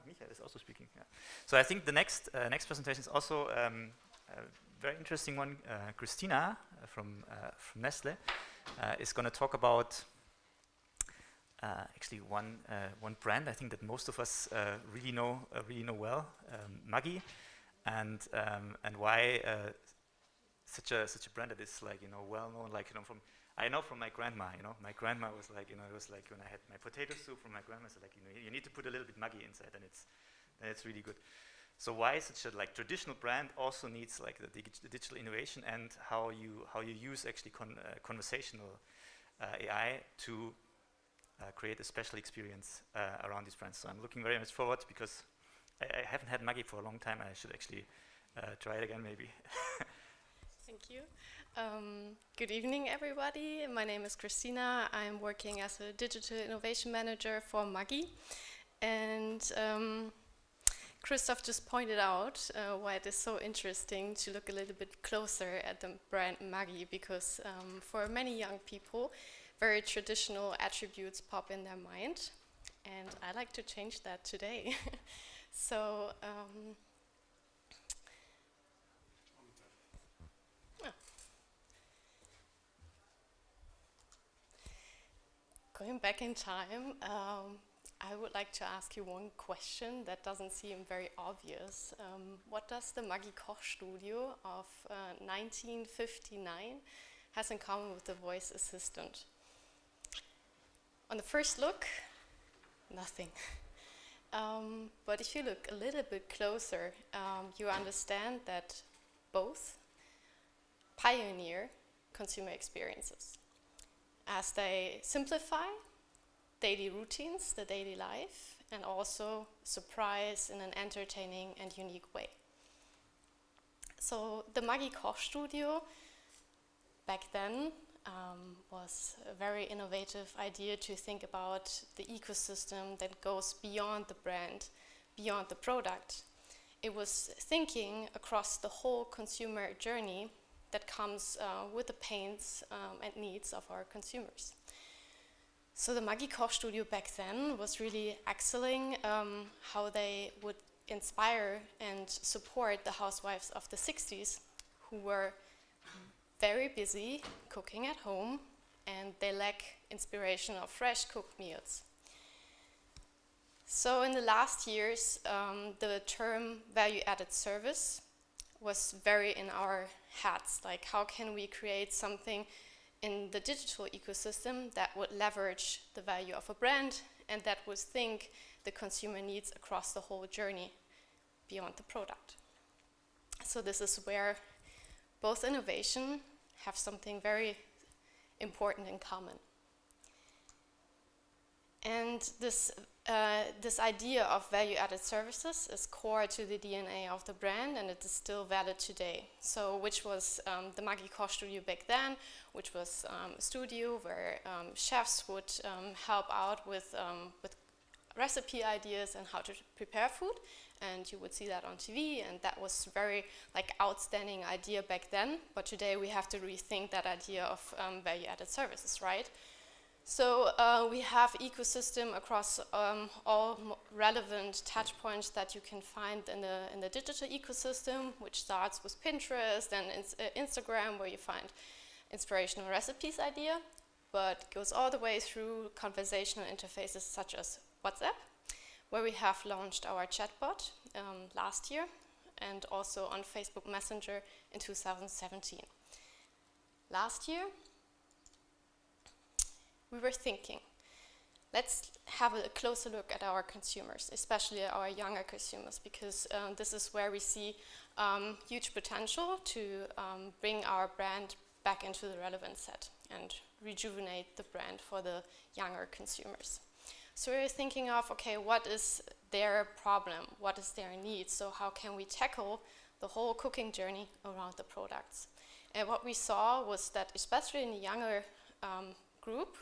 Michael is also speaking. Yeah. So I think the next presentation is also a very interesting one. Kristina from Nestlé is going to talk about actually one brand I think that most of us really know well, Maggi, and why such a brand that is like well known, like from my grandma. My grandma was like, it was like when I had my potato soup from my grandma, so like you need to put a little bit Maggi inside, and it's really good. So why such a like traditional brand also needs like the digital innovation, and how you use actually conversational AI to create a special experience around these brands. So I'm looking very much forward, because I haven't had Maggi for a long time. I should actually try it again maybe. Thank you. Good evening, everybody. My name is Kristina. I'm working as a digital innovation manager for Maggi. And Christoph just pointed out why it is so interesting to look a little bit closer at the brand Maggi, because for many young people, very traditional attributes pop in their mind. And I like to change that today. So, going back in time, I would like to ask you one question that doesn't seem very obvious. What does the Maggi Kochstudio of 1959 has in common with the voice assistant? On the first look, nothing. But if you look a little bit closer, you understand that both pioneer consumer experiences, as they simplify daily routines, the daily life, and also surprise in an entertaining and unique way. So the Maggi Kochstudio back then was a very innovative idea to think about the ecosystem that goes beyond the brand, beyond the product. It was thinking across the whole consumer journey that comes with the pains and needs of our consumers. So the Maggi Kochstudio back then was really excelling how they would inspire and support the housewives of the 60s, who were very busy cooking at home, and they lack inspiration of fresh cooked meals. So in the last years, the term value-added service was very in our heads. Like, how can we create something in the digital ecosystem that would leverage the value of a brand and that would think the consumer needs across the whole journey beyond the product? So this is where both innovation have something very important in common. And this idea of value-added services is core to the DNA of the brand, and it is still valid today. So, which was the Maggi Kochstudio back then, which was a studio where chefs would help out with recipe ideas and how to prepare food, and you would see that on TV, and that was very outstanding idea back then. But today we have to rethink that idea of value-added services, right? So we have ecosystem across all relevant touch points that you can find in the digital ecosystem, which starts with Pinterest and Instagram, where you find inspirational recipes idea, but goes all the way through conversational interfaces such as WhatsApp, where we have launched our chatbot last year, and also on Facebook Messenger in 2017. Last year, we were thinking, let's have a closer look at our consumers, especially our younger consumers, because this is where we see huge potential to bring our brand back into the relevant set and rejuvenate the brand for the younger consumers. So we're thinking of, okay, what is their problem? What is their need? So how can we tackle the whole cooking journey around the products? And what we saw was that, especially in the younger group,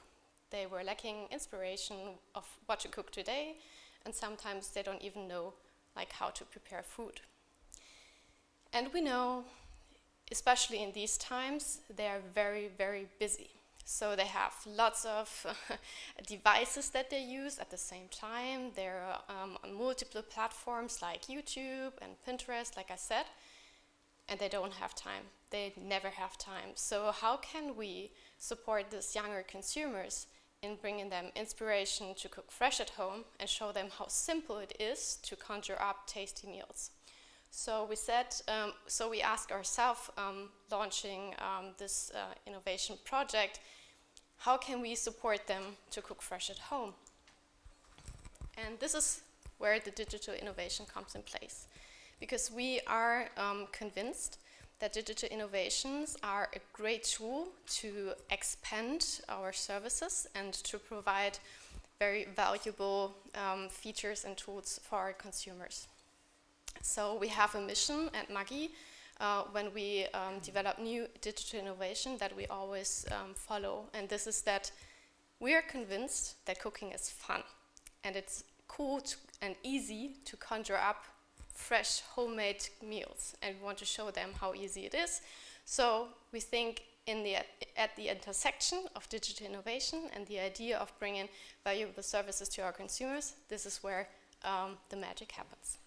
they were lacking inspiration of what to cook today, and sometimes they don't even know how to prepare food. And we know, especially in these times, they are very, very busy. So they have lots of devices that they use at the same time. They're on multiple platforms like YouTube and Pinterest, like I said, and they don't have time. They never have time. So how can we support these younger consumers in bringing them inspiration to cook fresh at home and show them how simple it is to conjure up tasty meals? So we said, so we asked ourselves, launching this innovation project, how can we support them to cook fresh at home? And this is where the digital innovation comes in place, because we are convinced that digital innovations are a great tool to expand our services and to provide very valuable features and tools for our consumers. So we have a mission at Maggi when we develop new digital innovation that we always follow, and this is that we are convinced that cooking is fun and it's cool and easy to conjure up fresh homemade meals, and we want to show them how easy it is. So we think at the intersection of digital innovation and the idea of bringing valuable services to our consumers, this is where the magic happens.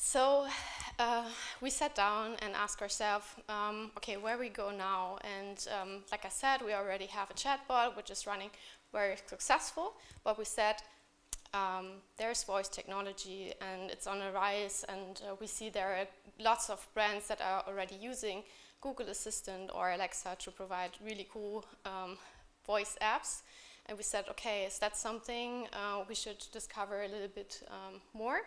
So we sat down and asked ourselves, okay, where we go now? And like I said, we already have a chatbot which is running very successful, but we said there's voice technology and it's on a rise, and we see there are lots of brands that are already using Google Assistant or Alexa to provide really cool voice apps. And we said, okay, is that something we should discover a little bit more?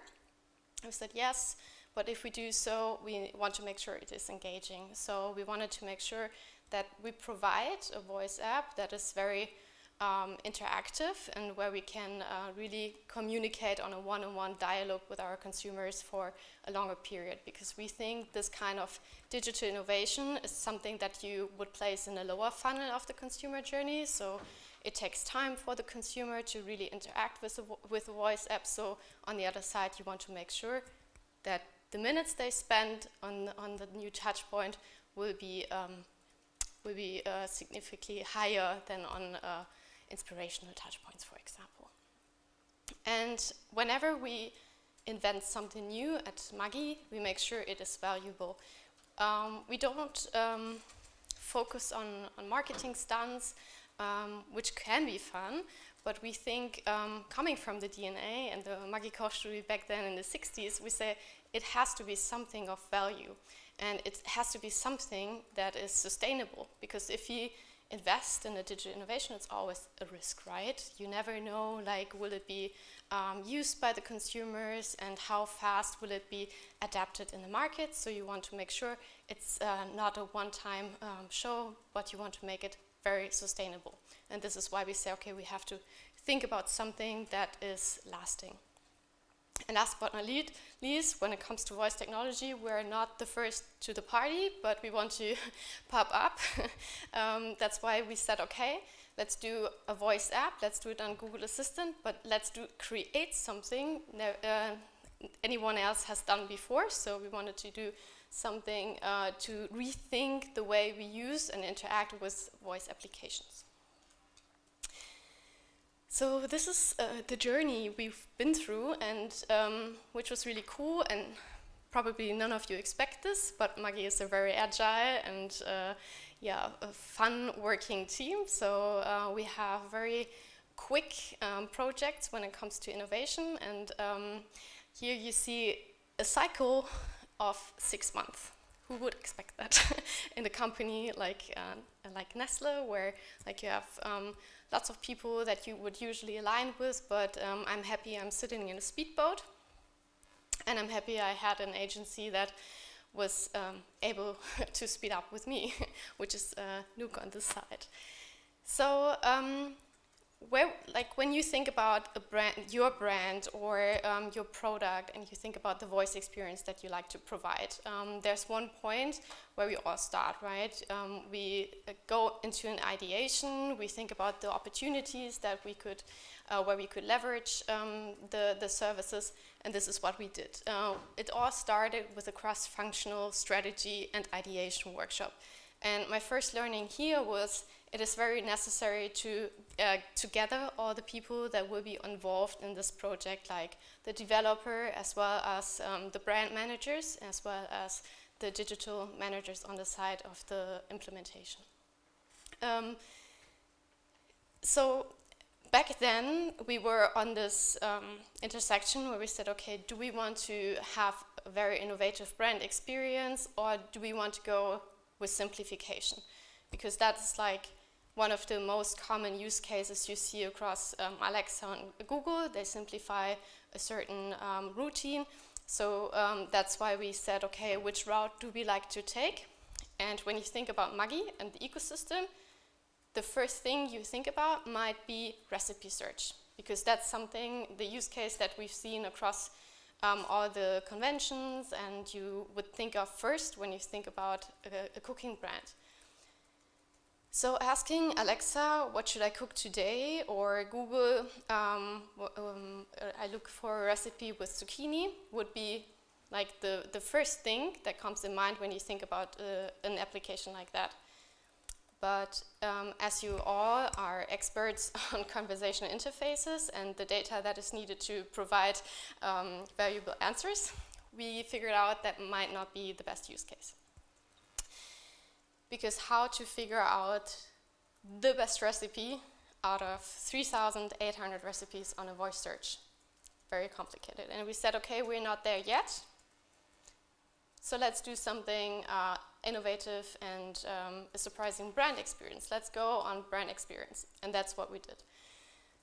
We said yes, but if we do so, we want to make sure it is engaging. So we wanted to make sure that we provide a voice app that is very interactive and where we can really communicate on a one-on-one dialogue with our consumers for a longer period, because we think this kind of digital innovation is something that you would place in a lower funnel of the consumer journey. So it takes time for the consumer to really interact with the voice app. So on the other side, you want to make sure that the minutes they spend on the new touch point will be significantly higher than on inspirational touch points, for example. And whenever we invent something new at Maggi, we make sure it is valuable. We don't focus on marketing stunts, which can be fun, but we think coming from the DNA and the Maggi Kochstudio back then in the 60s, we say it has to be something of value, and it has to be something that is sustainable, because if you invest in a digital innovation, it's always a risk, right? You never know, like, will it be used by the consumers and how fast will it be adapted in the market? So you want to make sure it's not a one-time show, but you want to make it very sustainable. And this is why we say, okay, we have to think about something that is lasting. And last but not least, when it comes to voice technology, we're not the first to the party, but we want to pop up. That's why we said, okay, let's do a voice app, let's do it on Google Assistant, but let's create something anyone else has done before. So we wanted to do something to rethink the way we use and interact with voice applications. So this is the journey we've been through, and which was really cool, and probably none of you expect this, but Maggi is a very agile and a fun working team. So we have very quick projects when it comes to innovation, and here you see a cycle of 6 months. Who would expect that in a company like Nestlé, where like you have lots of people that you would usually align with, but I'm happy I'm sitting in a speedboat, and I'm happy I had an agency that was able to speed up with me, which is Nuke on this side. So when you think about a brand, your brand or your product, and you think about the voice experience that you like to provide, there's one point where we all start, right? We go into an ideation, we think about the opportunities that we could, where we could leverage the services, and this is what we did. It all started with a cross-functional strategy and ideation workshop. And my first learning here was it is very necessary to gather all the people that will be involved in this project, like the developer, as well as the brand managers, as well as the digital managers on the side of the implementation. So back then, we were on this intersection where we said, okay, do we want to have a very innovative brand experience, or do we want to go with simplification? Because that's like one of the most common use cases you see across Alexa and Google. They simplify a certain routine. So that's why we said, okay, which route do we like to take? And when you think about Maggi and the ecosystem, the first thing you think about might be recipe search, because that's something, the use case that we've seen across all the conventions, and you would think of first when you think about a cooking brand. So asking Alexa, what should I cook today? Or Google, I look for a recipe with zucchini, would be like the first thing that comes in mind when you think about an application like that. But as you all are experts on conversational interfaces and the data that is needed to provide valuable answers, we figured out that might not be the best use case. Because how to figure out the best recipe out of 3,800 recipes on a voice search? Very complicated. And we said, okay, we're not there yet. So let's do something innovative and a surprising brand experience. Let's go on brand experience. And that's what we did.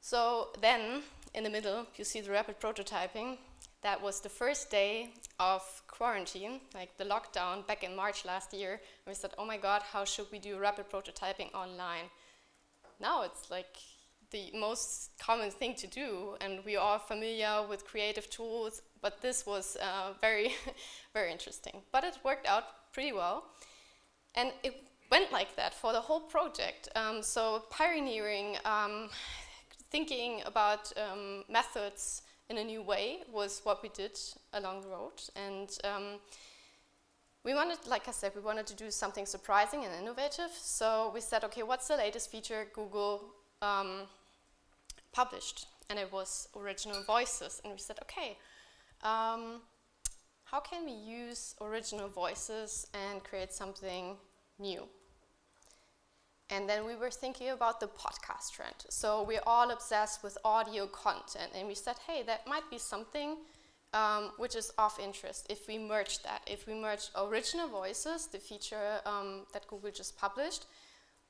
So then, in the middle, you see the rapid prototyping. That was the first day of quarantine, like the lockdown back in March last year. And we said, oh my God, how should we do rapid prototyping online? Now it's like the most common thing to do, and we are familiar with creative tools, but this was very, very interesting. But it worked out pretty well. And it went like that for the whole project. So pioneering, thinking about methods in a new way was what we did along the road. And we wanted, like I said, we wanted to do something surprising and innovative. So we said, okay, what's the latest feature Google published? And it was original voices. And we said, okay, how can we use original voices and create something new? And then we were thinking about the podcast trend. So we're all obsessed with audio content. And we said, hey, that might be something which is of interest if we merge that. If we merge original voices, the feature that Google just published,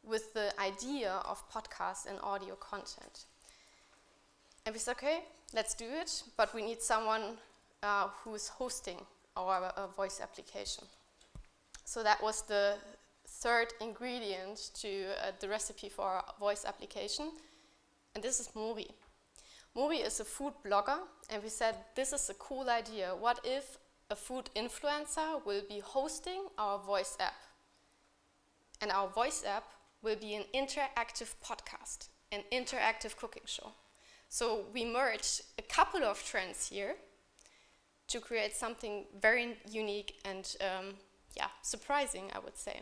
with the idea of podcasts and audio content. And we said, okay, let's do it. But we need someone who's hosting our voice application. So that was the third ingredient to the recipe for our voice application, and this is Mori. Mori is a food blogger, and we said this is a cool idea. What if a food influencer will be hosting our voice app? And our voice app will be an interactive podcast, an interactive cooking show. So we merged a couple of trends here to create something very unique and surprising, I would say.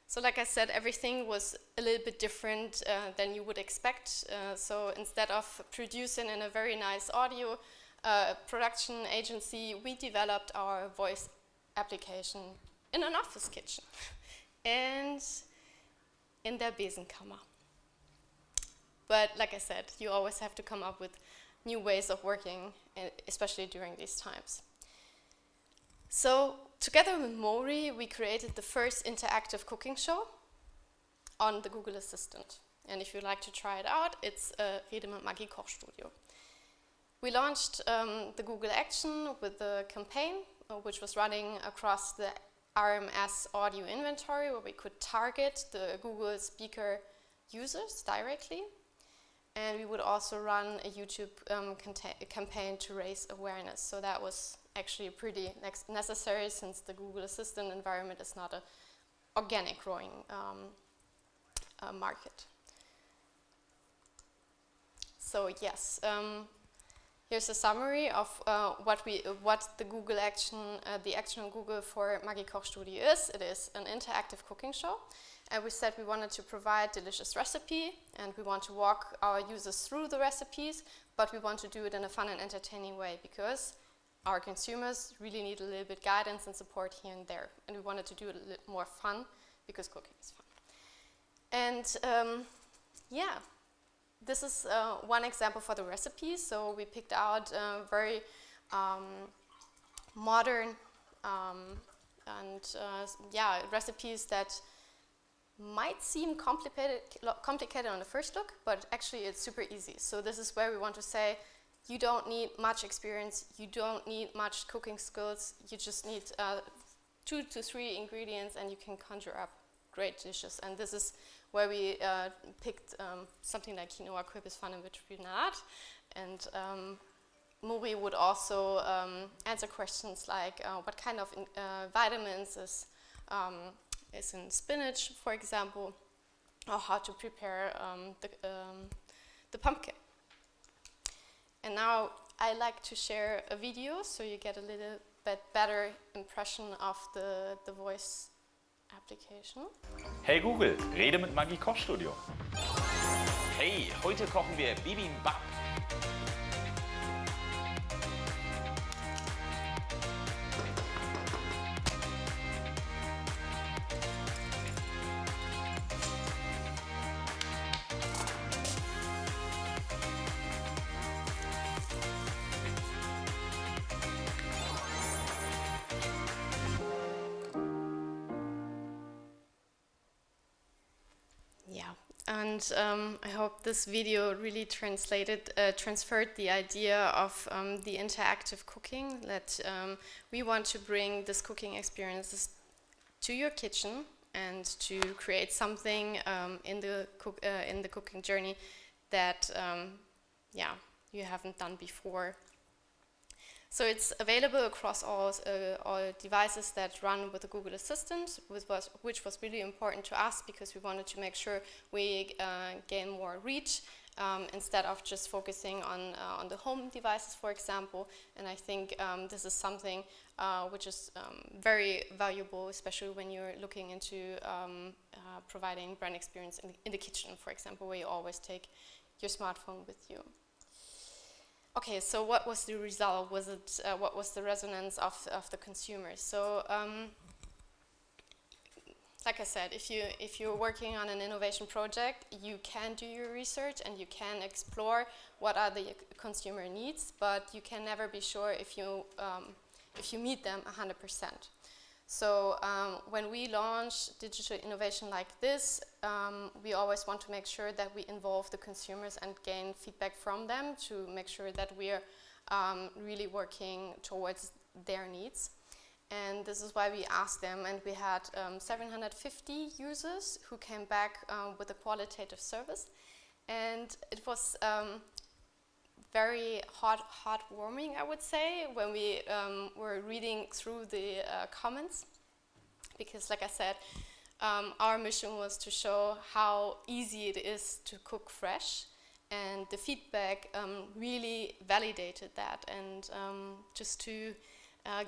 So like I said, everything was a little bit different than you would expect. So instead of producing in a very nice audio production agency, we developed our voice application in an office kitchen and in their Besenkammer. But like I said, you always have to come up with new ways of working, especially during these times. So together with Mori, we created the first interactive cooking show on the Google Assistant. And if you'd like to try it out, it's Rede mit Maggi Kochstudio. We launched the Google Action with the campaign, which was running across the RMS audio inventory, where we could target the Google speaker users directly. And we would also run a YouTube campaign to raise awareness. So that was actually pretty necessary, since the Google Assistant environment is not an organic growing market. So yes, here's a summary of what the Google Action, the Action on Google for Maggi Kochstudio is. It is an interactive cooking show. and we said we wanted to provide delicious recipe, and we want to walk our users through the recipes, but we want to do it in a fun and entertaining way, because our consumers really need a little bit guidance and support here and there, and we wanted to do it a little more fun, because cooking is fun. And yeah, this is one example for the recipes. So we picked out very modern and recipes that might seem complicated on the first look, but actually it's super easy. So this is where we want to say, you don't need much experience, you don't need much cooking skills, you just need 2 to 3 ingredients and you can conjure up great dishes. And this is where we picked something like quinoa crepe is fun and which we're not. And Muri would also answer questions like what kind of vitamins is in spinach, for example, or how to prepare the pumpkin. And now I like to share a video so you get a little bit better impression of the voice application. Hey Google, rede mit Maggi Kochstudio. Hey, heute kochen wir Bibimbap. And I hope this video really transferred the idea of the interactive cooking, that we want to bring this cooking experiences to your kitchen and to create something in the cooking journey that you haven't done before. So it's available across all devices that run with the Google Assistant, which was really important to us because we wanted to make sure we gain more reach instead of just focusing on the home devices, for example. And I think this is something which is very valuable, especially when you're looking into providing brand experience in the kitchen, for example, where you always take your smartphone with you. Okay, so what was the result? What was the resonance of the consumers? So, like I said, if you're working on an innovation project, you can do your research and you can explore what are the consumer needs, but you can never be sure if you meet them 100%. So when we launch digital innovation like this, we always want to make sure that we involve the consumers and gain feedback from them to make sure that we're really working towards their needs. And this is why we asked them, and we had 750 users who came back with a qualitative service. And it was very heartwarming, I would say, when we were reading through the comments, because like I said, our mission was to show how easy it is to cook fresh, and the feedback really validated that. And just to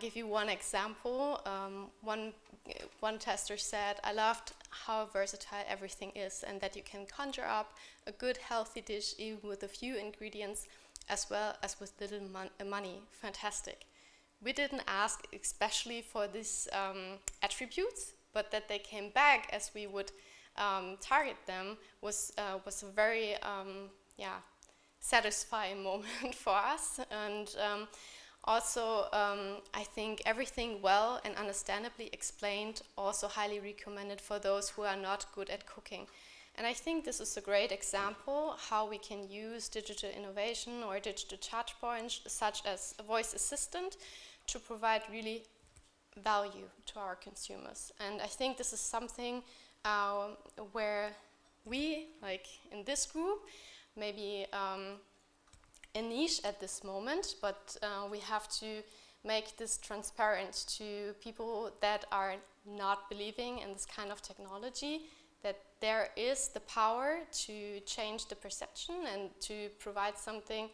give you one example, one tester said, "I loved how versatile everything is, and that you can conjure up a good healthy dish even with a few ingredients, as well as with little money. Fantastic." We didn't ask especially for these attributes, but that they came back as we would target them was a very satisfying moment for us. And also, I think everything well and understandably explained, also highly recommended for those who are not good at cooking. And I think this is a great example how we can use digital innovation or digital touch points, such as a voice assistant, to provide really value to our consumers. And I think this is something where we, like in this group, maybe a niche at this moment, but we have to make this transparent to people that are not believing in this kind of technology, that there is the power to change the perception and to provide something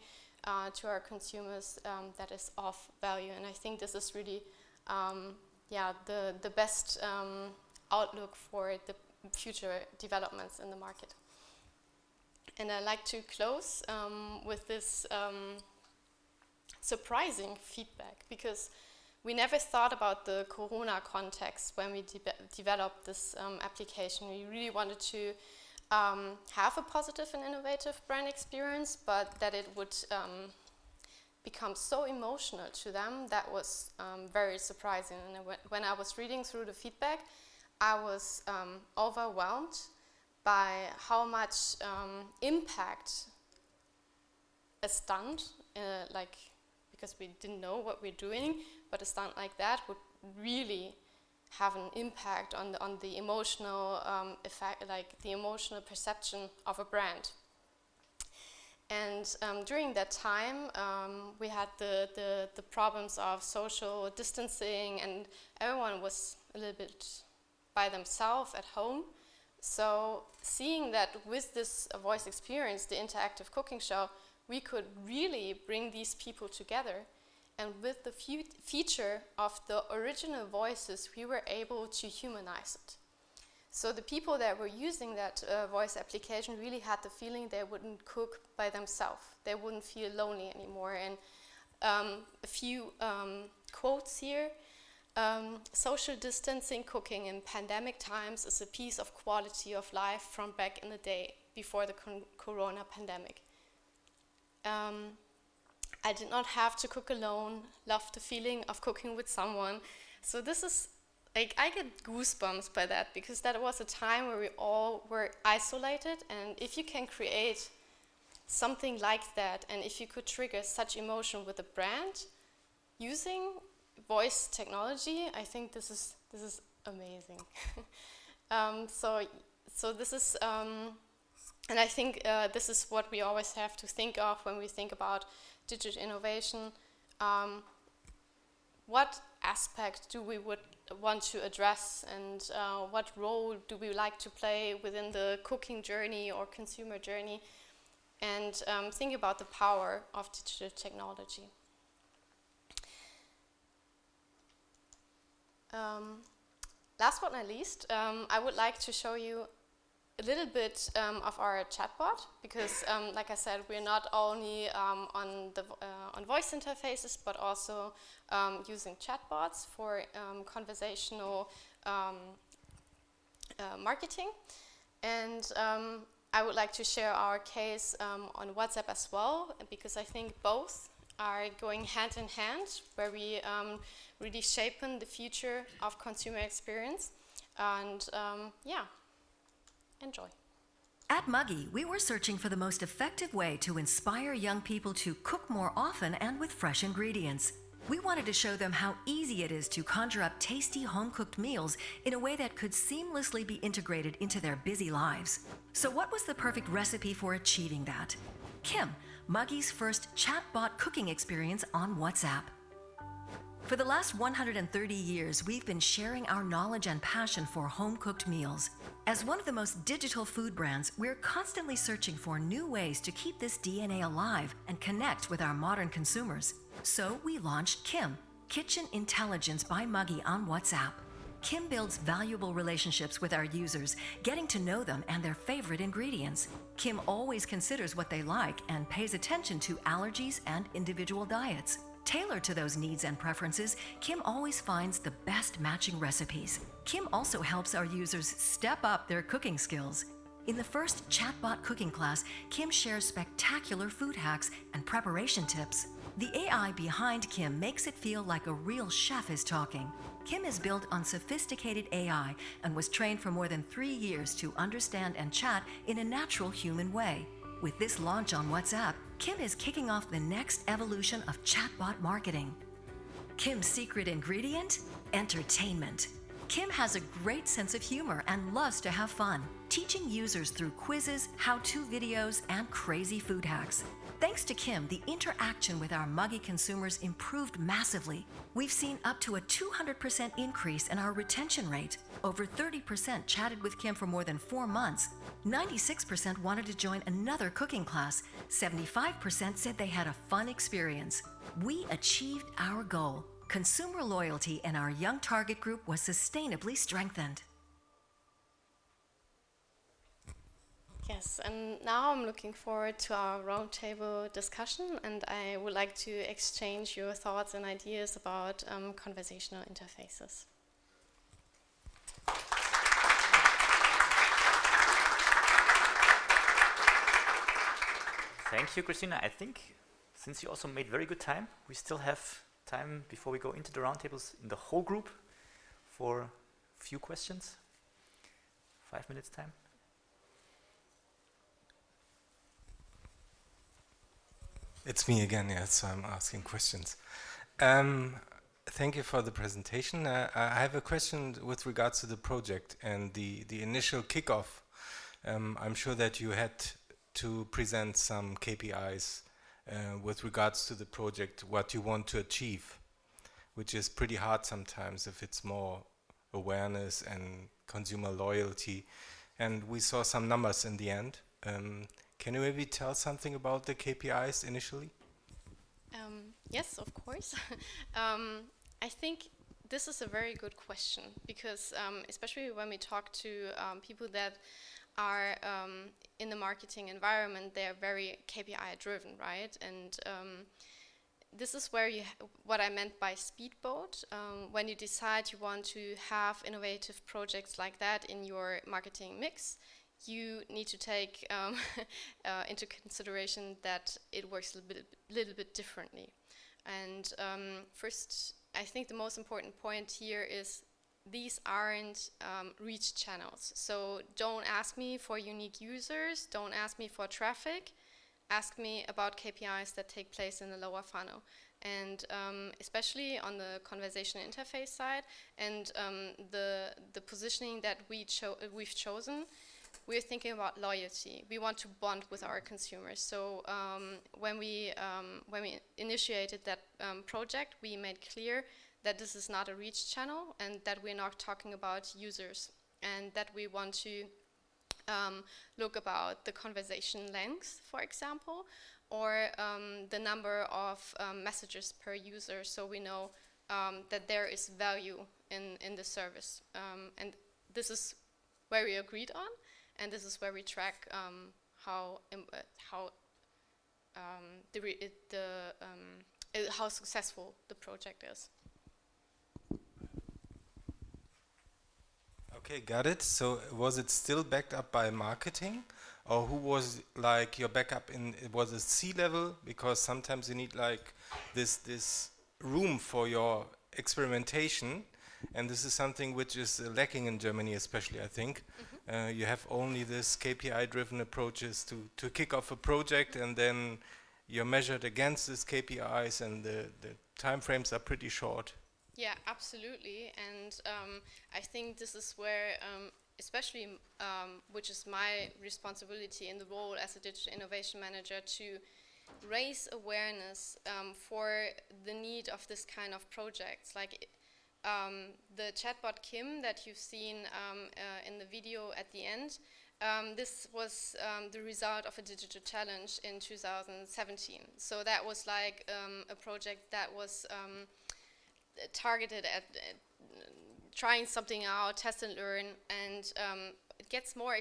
to our consumers that is of value. And I think this is really the best outlook for future developments in the market. And I'd like to close with this surprising feedback, because we never thought about the Corona context when we developed this application. We really wanted to have a positive and innovative brand experience, but that it would become so emotional to them. That was very surprising. And when I was reading through the feedback, I was overwhelmed by how much impact a stunt, because we didn't know what we're doing, but a stunt like that would really have an impact on the emotional effect, like the emotional perception of a brand. And during that time, we had the problems of social distancing, and everyone was a little bit by themselves at home. So seeing that with this voice experience, the interactive cooking show, we could really bring these people together. And with the feature of the original voices, we were able to humanize it. So the people that were using that voice application really had the feeling they wouldn't cook by themselves. They wouldn't feel lonely anymore. And a few quotes here. Social distancing cooking in pandemic times is a piece of quality of life from back in the day before the corona pandemic. I did not have to cook alone, loved the feeling of cooking with someone. So this is, like, I get goosebumps by that, because that was a time where we all were isolated, and if you can create something like that, and if you could trigger such emotion with a brand using voice technology, I think this is amazing. So this is, and I think this is what we always have to think of when we think about digital innovation. What aspect do we want to address, and what role do we like to play within the cooking journey or consumer journey, and think about the power of digital technology. Last but not least, I would like to show you a little bit of our chatbot, because like I said, we're not only on voice interfaces, but also using chatbots for conversational marketing. And I would like to share our case on WhatsApp as well, because I think both are going hand in hand, where we really shapen the future of consumer experience. And yeah. Enjoy. At Maggi, we were searching for the most effective way to inspire young people to cook more often and with fresh ingredients. We wanted to show them how easy it is to conjure up tasty home-cooked meals in a way that could seamlessly be integrated into their busy lives. So what was the perfect recipe for achieving that? Kim, Maggi's first chatbot cooking experience on WhatsApp. For the last 130 years, we've been sharing our knowledge and passion for home-cooked meals. As one of the most digital food brands, we're constantly searching for new ways to keep this DNA alive and connect with our modern consumers. So we launched Kim, Kitchen Intelligence by Maggi on WhatsApp. Kim builds valuable relationships with our users, getting to know them and their favorite ingredients. Kim always considers what they like and pays attention to allergies and individual diets. Tailored to those needs and preferences, Kim always finds the best matching recipes. Kim also helps our users step up their cooking skills. In the first chatbot cooking class, Kim shares spectacular food hacks and preparation tips. The AI behind Kim makes it feel like a real chef is talking. Kim is built on sophisticated AI and was trained for more than 3 years to understand and chat in a natural human way. With this launch on WhatsApp, Kim is kicking off the next evolution of chatbot marketing. Kim's secret ingredient? Entertainment. Kim has a great sense of humor and loves to have fun, teaching users through quizzes, how-to videos, and crazy food hacks. Thanks to Kim, the interaction with our Maggi consumers improved massively. We've seen up to a 200% increase in our retention rate. Over 30% chatted with Kim for more than 4 months. 96% wanted to join another cooking class. 75% said they had a fun experience. We achieved our goal. Consumer loyalty in our young target group was sustainably strengthened. Yes, and now I'm looking forward to our roundtable discussion, and I would like to exchange your thoughts and ideas about conversational interfaces. Thank you, Kristina. I think since you also made very good time, we still have time before we go into the roundtables in the whole group for a few questions. 5 minutes time. It's me again, yeah, so I'm asking questions. Thank you for the presentation. I have a question with regards to the project and the initial kickoff. I'm sure that you had to present some KPIs with regards to the project, what you want to achieve, which is pretty hard sometimes if it's more awareness and consumer loyalty. And we saw some numbers in the end. Can you maybe tell something about the KPIs initially? Yes, of course. I think this is a very good question because especially when we talk to people that are in the marketing environment, they're very KPI driven, right? And this is where what I meant by speedboat. When you decide you want to have innovative projects like that in your marketing mix, you need to take into consideration that it works a little bit differently. And first, I think the most important point here is these aren't reach channels. So don't ask me for unique users, don't ask me for traffic, ask me about KPIs that take place in the lower funnel. And especially on the conversational interface side and the positioning that we've chosen, we're thinking about loyalty. We want to bond with our consumers. So when we initiated that project, we made clear that this is not a reach channel and that we're not talking about users, and that we want to look about the conversation length, for example, or the number of messages per user, so we know that there is value in the service. And this is where we agreed on. And this is where we track how successful the project is. Okay, got it. So was it still backed up by marketing, or who was like your backup in? Was it C-level? Because sometimes you need like this room for your experimentation. And this is something which is lacking in Germany, especially, I think. You have only this KPI-driven approaches to kick off a project, and then you're measured against these KPIs, and the time frames are pretty short. Yeah, absolutely. And I think this is where, especially, which is my responsibility in the role as a digital innovation manager, to raise awareness for the need of this kind of projects. Like, the chatbot Kim that you've seen in the video at the end, this was the result of a digital challenge in 2017. So that was like a project that was targeted at trying something out, test and learn, and it gets more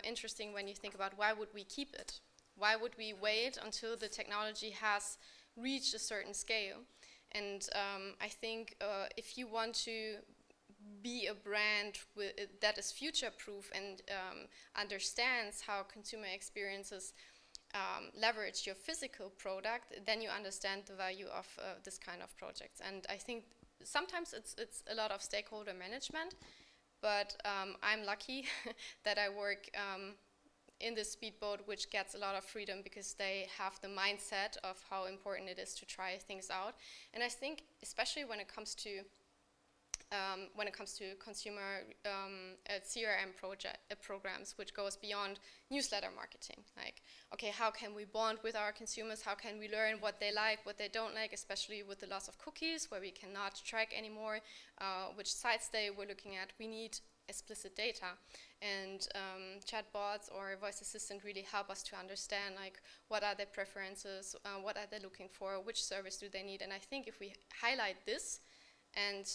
interesting when you think about why would we keep it? Why would we wait until the technology has reached a certain scale? And I think if you want to be a brand that is future-proof and understands how consumer experiences leverage your physical product, then you understand the value of this kind of projects. And I think sometimes it's a lot of stakeholder management, but I'm lucky that I work in this speedboat, which gets a lot of freedom because they have the mindset of how important it is to try things out. And I think, especially when it comes to consumer CRM programs, which goes beyond newsletter marketing. Like, okay, how can we bond with our consumers? How can we learn what they like, what they don't like, especially with the loss of cookies, where we cannot track anymore which sites they were looking at. We need explicit data, and chatbots or voice assistant really help us to understand, like, what are their preferences, what are they looking for, which service do they need. And I think if we highlight this, and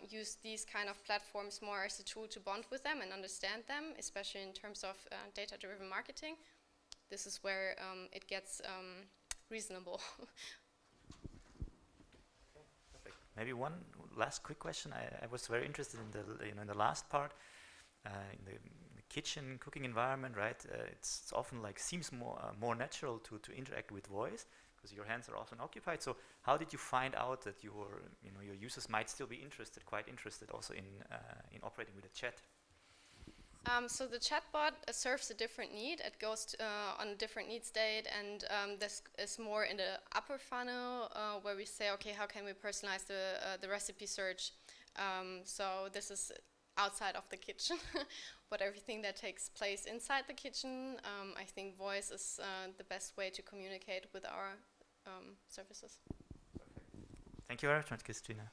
use these kind of platforms more as a tool to bond with them and understand them, especially in terms of data-driven marketing. This is where it gets reasonable. Perfect. Maybe one last quick question. I was very interested in the in the last part, in the kitchen cooking environment, right? It's often like seems more natural to interact with voice because your hands are often occupied. So how did you find out that your users might still be quite interested also in operating with a chat? So the chatbot serves a different need. It goes on a different need state, and this is more in the upper funnel where we say, okay, how can we personalize the recipe search? So this is outside of the kitchen, but everything that takes place inside the kitchen, I think voice is the best way to communicate with our services. Thank you very much, Kristina.